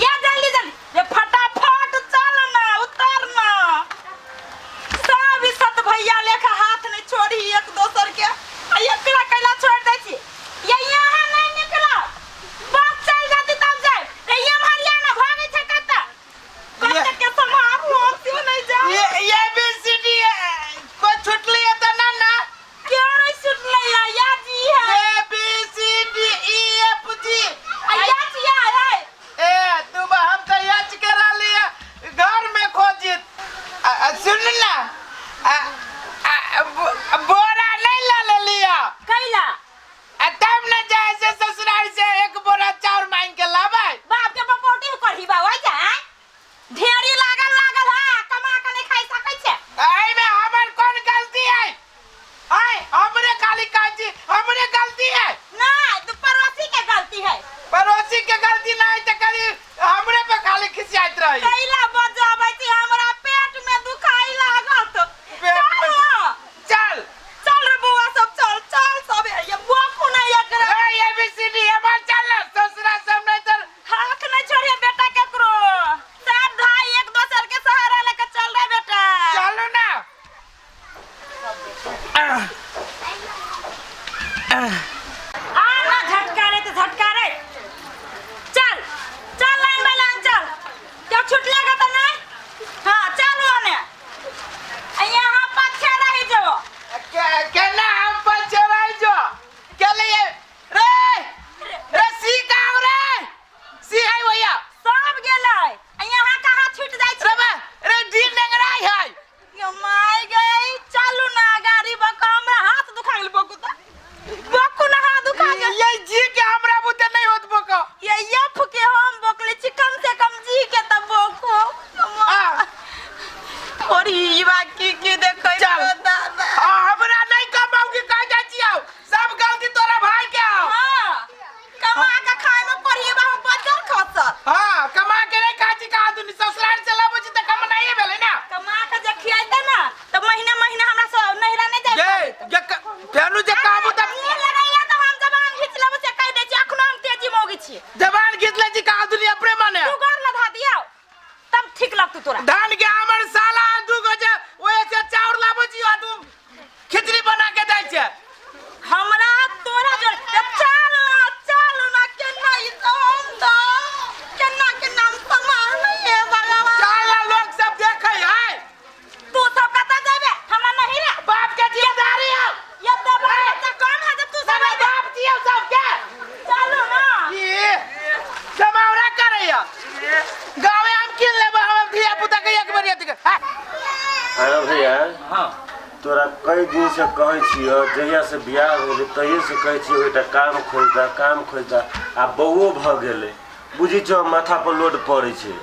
या जल्दी जल्दी ये फटाफट चल ना उतर ना सब इज्जत भैया लेखा हाथ नहीं छोड़ी एक दोसर के एकरा कैला छोड़ दै छी ये यहाँ नहीं निकला बस चल जाती तब जाए ये मारिया ना भागे छे कत्ता कत्ता के समार हो क्यों नहीं जा ये बीसीडी को छुटली है तो ना क्यों नहीं छुटले या जी है A B C D E F G या जी है ए तुम हम तो याच करा लिया घर में खोजित सुन ना बोरा नहीं ला लिया कैला तब न जाए से ससुराल से एक बोरा चाउर मांग के लावे बाप के बपोटी करही बा होय जा ढेरी लागल है कमा के नहीं खाई सकै छे आई में हमर कौन गलती है आई हमरे खाली काजी हमरे गलती है ना तो पड़ोसी के गलती है पड़ोसी के गलती नहीं तो करी हमरे पे खाली खिसियात रही कैला बजाबै छी हमरा पेट में दुखाई लागत पेट में चल चल रे बुआ सब चल सब ये बोकू नहीं एकरा ए बी सी डी हमार चल ससुरा सब नहीं तो हाथ नहीं छोड़िए बेटा केकरो सब भाई एक दूसरे के सहारा लेके चल रे बेटा चलो ना ना झटका रे चल लाइन बाय लाइन चल क्या छूट लेगा तो नहीं हां चल ओने यहाँ पीछे रही जाओ केना हम पर चढ़ाई जो के लिए रे सी गाँव सी है भैया सब गेलै यहाँ कहाँ छूट जाइ छै रे ढील नेंगराई है यो माय गई चलू ना गाड़ी बका हमरा हाथ दुखा गेल बकू ना हाथ दुखा गेल ये जी के हमरा बुते नहीं होत बको ये फुके हम बोकले छी कम से कम जी के तब बोको और ई की देखै चल हमरा नहीं कमाऊंगी कह जा छियो सब गलती तोरा भाई के हां कमा के खाए में पड़िए बा बचल खसत हां कमा के नहीं खाची का दुनी ससुराल चला बुझी त कम नहीं भेले ना कमा के जे खियाइते ना तो महीने हमरा सब नहिरा नहीं जाय ये फेनु जे काबू त लगाइया तो हम जबान खींच लेब से कह दे छी अखनो हम तेजी मोगी छी जबान खींच ले जी का दुनी अपने माने तू घर लधा दियो तब ठीक लगतू तोरा धान के हमर साला दू गजे ओए से चाउर लाबो जी आ तू खिचड़ी बना के दै छै हमरा तोरा जो चल ना केना ई हम तो केना के नाम समार नहीं है भगवान साला लोग सब देखे है तू सब कता जाबे हमरा नहीं रे बाप के जिम्मेदारी है ये तो बच्चा कौन है जब तू सब बाप दियो सब के चलो ना ये जमावरा करैया गावे हम किन लेबा हम धिया पुता के एक बार यति अरे भैया हां तोरा कई दिन से कहै छियो जहिया से बियाह होले तहिया से कहै छियो बेटा काम खोज दा आ बउओ भ गेले बुझी छ माथा पर लोड पड़ै छै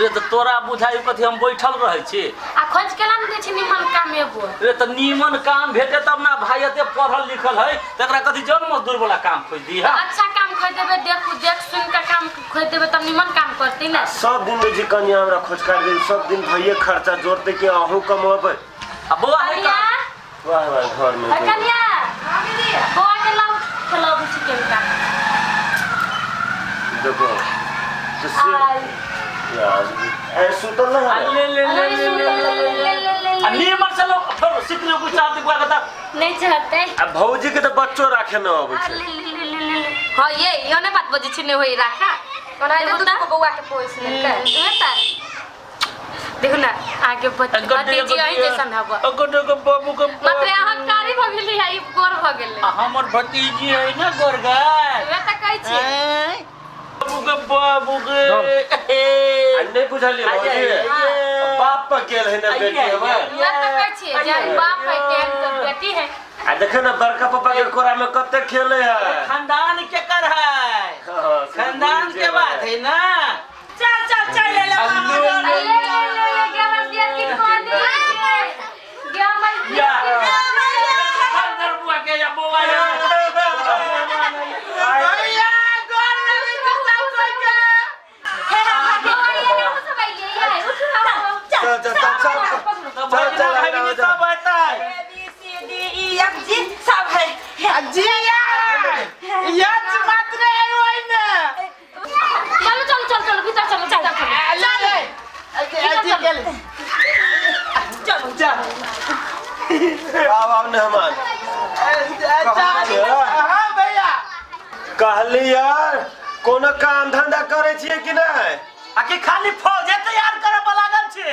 रे तो तोरा बुझाई कथि हम बैठल रहै छी आ खोज केला न दै छी निमन काम एगो रे तो नीमन काम भेटे तब ना भाई एते पढ़ल लिखल है तकरा कथि जन मजदूर वाला काम खोज दी है अच्छा काम खोज देबे देख सुन के काम खोज देबे तब निमन काम करती ना सब दिन जे कन्या हमरा खोज काट दे सब दिन भइए खर्चा जोड़ते के अहू कमाबे अब बुआ है कन्या वाह घर में कन्या बुआ के लाओ खिलाओ छी के देखो तो यार ए सुतल ना ले नीमन से लोग फिर सिकले को चाहते बुआ कता नहीं चाहते आ भौजी के तो बच्चो राखे न आबै छै हां ये ने बात बजी छिने होई राखा करा दे तो बउआ के पोस ले के देखो ना आगे भतीजी आई जैसन हबा अगडो के बाबू के मात्र यहाँ कारी भ गेली है ई गोर भ गेले हमर भतीजी है ना गोरगा वे त कहै छी बाबू के नहीं बुझलिए भौजी बाप पर गेल है ना बेटी हमर वे त कहै छी जब बाप है तेन तो बेटी है आ देखे ना बड़का पापा के कोरा में कते खेले है खानदान के कर है खानदान के बात है ना चल ले ले गेमस दिया की कौन दे गेमस या अंदर बुआ के या बुआ भैया गोर लगे तो सब कोई के चल सब आता है ABCDEFG सब है जिया यच मात्र है ओइ में चलो भीतर मेहमान हाँ भैया कहली यार कोनो काम धंधा करे छिए कि नहीं आकि खाली फौजे तैयार करे पर लागल छी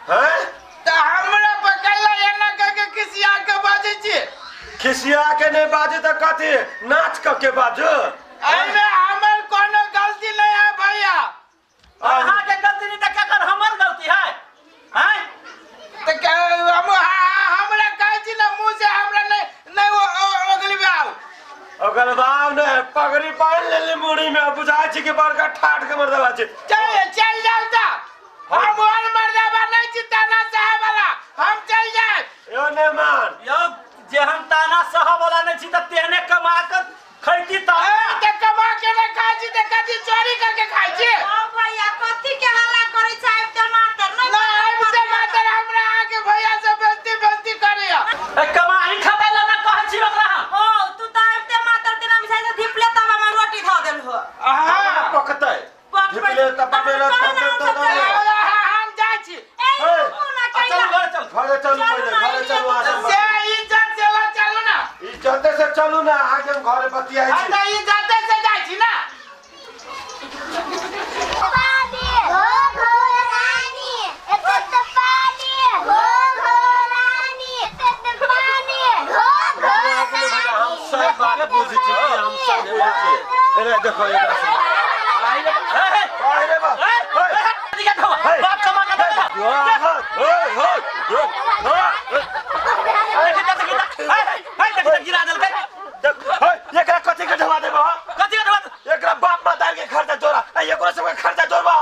हैं तो हमरा पकैला एना के किसी आके बाजे छी खिसिया के नहीं बाजे तो कथी नाच के बाजो एमे हमर कोनो गलती नहीं है भैया अहाँ के गलती नहीं त केकर हमर गलती है हैं तो हमरा कहै छी ना मुंह से हमरा नहीं अगली बार अगर बाव ने पगड़ी बांध लेली मुड़ी में बुझाय छी कि बड़का ठाठ के मर्दवा छी चल जाओ ता हम और मर्दवा नहीं छी ताना साहब वाला हम चल जाए यो ने मान यो जे हम ताना सह वाला नहीं छी त तेहने कमा के खैती त ते कमा के नहीं खाई छी ते कथी चोरी करके खाई छी ओ भैया कथी के हल्ला करे छै टमाटर नहीं नहीं टमाटर हमरा आके भैया से बेइज्जती करियो ए कमाई खाबे ला ना कहै छी ओकरा हम ओ तू त टमाटर के नाम से धिपले तवा में रोटी ध देल हो हां पकतै धिपले तबा में हम जाय छी ए कोना चल कइला घर चल घरे चलू पहले घरे चलू से इज्जत से चलू ना इज्जत से चलू ना आगे हम घरे बतियाई छी हम इज्जत से जाय छी ना पानी हो घोरानी एतत पानी हो घोरानी एतत पानी हो घोरानी हम सब बात बुझी छी हम सब बुझी छी एरे देखो ये अरे बा बाप कमा के दे गिरा देल एकरा कथी के ढवा देबो कथी के बात एकरा बाप मातार के खर्चा जोड़ा एकरा सब के खर्चा जोड़बा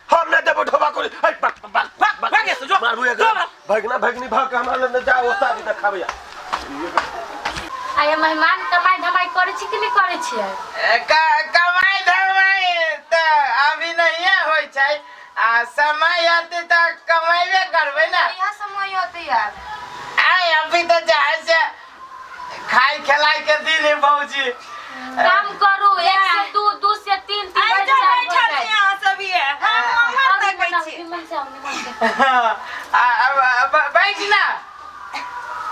हम नहीं देबो ढवा कोरी भागे से जो मारू एकरा भगना भगनी भाग के हमरा ले जा ओस्तादी देखाबे आय मेहमान कमाई धमाई करे छी कि नहीं करे छी कमाई धमाई तो अभी नहीं होय छै आ समय आते तो कमाइबे करबे ना यहां समय होते यार आय अभी तो जाय से खाई खिलाई के दिन है भौजी काम करू 1 से 2 2 से 3 3 आई जा बैठा छी यहां सब ये हम हमर देखै छी निमन से बैठ ना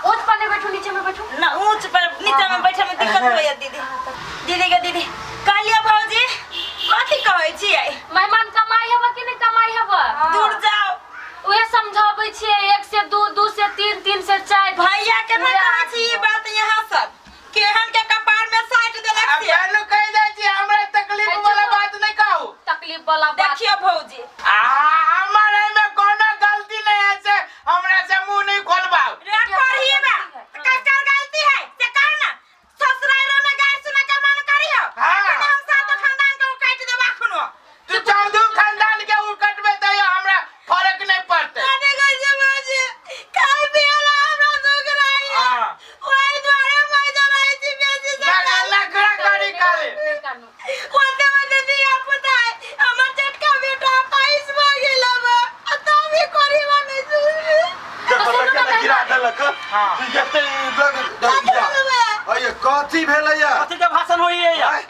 ऊंच पर नहीं बैठू नीचे में बैठू ना ऊंच पर नीचे में बैठे में दिक्कत होय दीदी दीदी के दीदी कहलिए भौजी कथी कहै छी आई मेहमान कमाई हबा कि नहीं कमाई हबा दूर जाओ ओए समझाबै छियै 1 से 2 2 से 3 3 से 4 भैया के ना कहै छी ई बात यहाँ सब केहन के कपार में साइट देलक अब से जानू कह दे छी हमरा तकलीफ वाला बात नहीं कहू तकलीफ वाला बात देखियो भौजी हमारे में कोनो गलती नहीं है से हमरा से मुंह नहीं खोलबाओ रे पढ़िए बा ककर गलती है से कह ना ससुराल में गाय सुना के मन करियो हाँ। हम साथ खानदान के काट देबा खनो तू चौधू खानदान के उकटबे त हमरा फर्क नहीं पड़ते अरे गई भौजी काई बेला हमरा दुख रही है हां ओई द्वारे मैं जराई थी बेसी से लकड़ा करी काले नहीं कानू कोते मते दिया पता है हमर चटका बेटा 22 भ गेल बा अता भी करी माने तू देखो त केना गिरा देलक हां जते लग अये कथी भेलैया कथी के भाषण होई है यार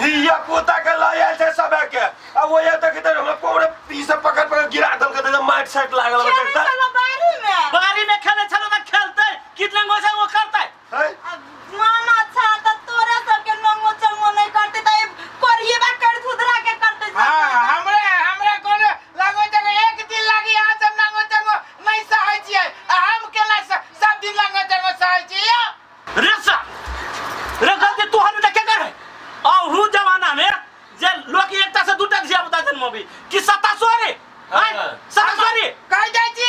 हिया पोता के लाया से सब के अब वो ये तक इधर हम पूरे पीस पकड़ पकड़ गिरा दल के तो माइट साइड लागल बचता चलो बारी में बारी में खेले चलो त खेलते कितने गोसा वो करता है है मन अच्छा त तोरा सब के नंगो चंगो नहीं करते त करिए बा कर खुदरा के करते हां हमरा कोनो लगो जगह एक दिन लागी आ सब नंगो चंगो नहीं सहै छियै हम केना सब दिन नंगो चंगो सहै छियै रेसा रे गलती तू हन के करे औहु जमाना में जे लोग एकटा से दूटा दिया बता जन्म भी कि सता सोरे हैं सता सोरे कह जाय छी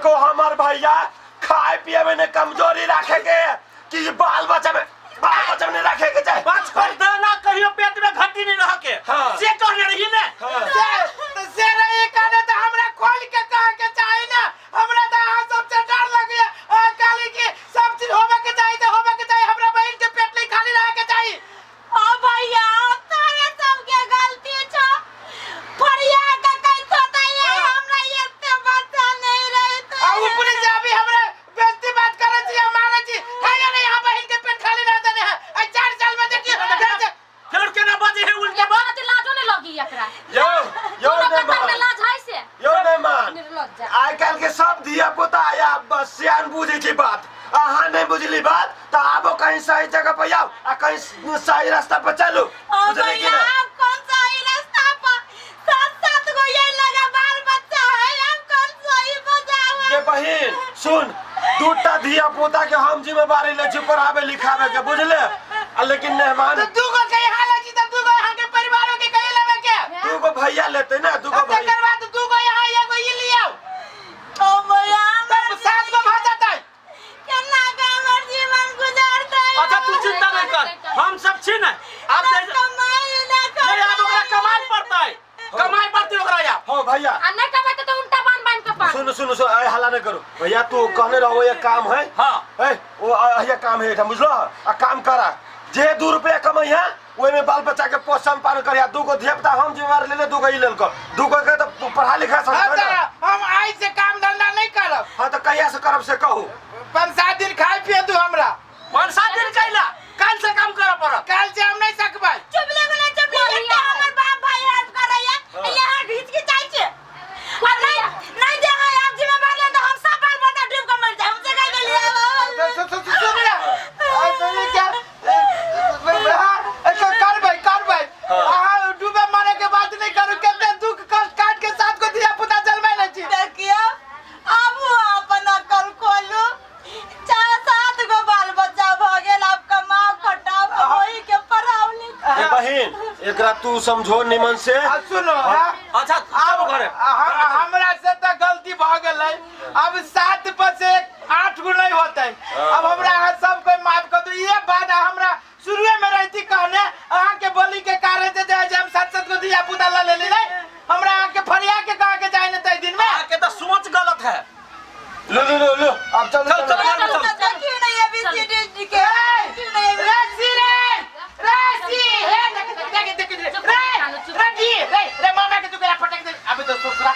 देखो हमार भैया खाए पिए में ने कमजोरी रखे के कि बाल बच्चा में नहीं रखे के चाहे बच कर देना कहियो पेट में घटी नहीं रह के हाँ। से कहने रही ने से रही कहने तो हमरा खोल के कह के चाहे ना हमरा तो अहाँ सबसे डर लगे काली की सब चीज होवे के चाहिए तो होवे के चाहिए हमरा बहन के पेट नहीं खाली रहे के चाहिए ओ भैया तोरे सबके गलती छ फरिया का कैसे तैयार हमरा एते बच्चा नहीं रहते आ ऊपरी से अभी हमरा बेइज्जती बात करे छी हमारे छी कहियो नहीं यहाँ बहन के पेट खाली रह देने है 4 साल में देखिए फिर केना बाजे है उल्टे बात बात लाजो नहीं लगी एकरा यो कोनो नहीं कतर में मान लाज है से यो नहीं मान निर्लज्जा आइ काल के सब दिया पुता या बस सियान बुझे की बात अहाँ नहीं बुझली बात तो आबो कहीं सही जगह पे आओ आ कहीं सही रास्ता पे चलो ओ बुझले कि भैया ना आप कौन सा ही रास्ता पर 7-7 गो ये लगा बाल बच्चा है हम कौन सही बजावा के बहिन सुन दूटा दिया पुता के हम जिम्मेवारी ले छी पढ़ावे लिखावे के बुझले लेकिन मेहमान तो तू को कहीं हाल जी तो तू को यहाँ के परिवारों के कहीं लेवे के दूगो भैया लेते ना दूगो अब भैया करवा तो तू को यहाँ एगो ये ले आओ ओ भैया तब 7 को भाग जाता है केना का हमर जीवन गुजारता है अच्छा तू चिंता नहीं कर हम सब छी ना आप दे कमाई ना कर नहीं अब ओकरा कमाई पड़ता है कमाई पड़ती ओकरा या हो भैया आ नहीं कमाते तो उल्टा बांध के पास सुन ए हल्ला नहीं करो भैया तू कहने रहो ये काम है हाँ। ए वो ये काम है बुझलो आ काम करा जे 2 रुपया कमाई है ओए में बाल बच्चा के पोषण पालन करिया दूगो धियापुता हम जिम्मेवार ले ले दूगो ई लेल को दूगो के तो पढ़ा लिखा सब हाँ, है ना तो हम आई से काम धंधा नहीं करब हां तो कहिया से करब से कहू 5-7 दिन खाए पिए तू हमरा 5-7 दिन कैला कल से काम करे पड़त कल से हम नहीं सकबै चुप ले बोले चुप ले के हमर बाप भाई हेल्प करैया यहाँ घीच के जाय छै और नहीं दे है आप जिम्मेवार ले तो हम सब बाल बच्चा डूब के मर जाए हमसे कह गेलिए सुनिए सुनिए क्या करबै अहाँ डूबे मारे के बात नहीं करू केते दुख कष्ट काट के 7 को दिया पुता जलबै नहीं छी देखियो अब अपन अकल खोलू 4-7 गो बाल बच्चा भ गेल अब कमाओ खटाओ वही के पढ़ाओ लिखाओ ए बहिन एकरा तू समझो निमन से सुनो अच्छा चलो घरे हमरा से तो गलती भ गेलै अब 7 पर से 8 गो नहीं होतै अब हमरा अहाँ सब कोई माफ कर दो ये बात हमरा शुरुए में रहती कहने अहाँ के बोली के कारण से जे हम 7-7 को दिया पुता ला ले ले हमरा अहाँ के फरिया के कहा के जाए न तई दिन में आके तो सोच गलत है लो अब चल चल देखियो नहीं अभी सीडी के देखियो नहीं रसी हे देख रे मामा के तू केला पटक दे अभी तो ससुरा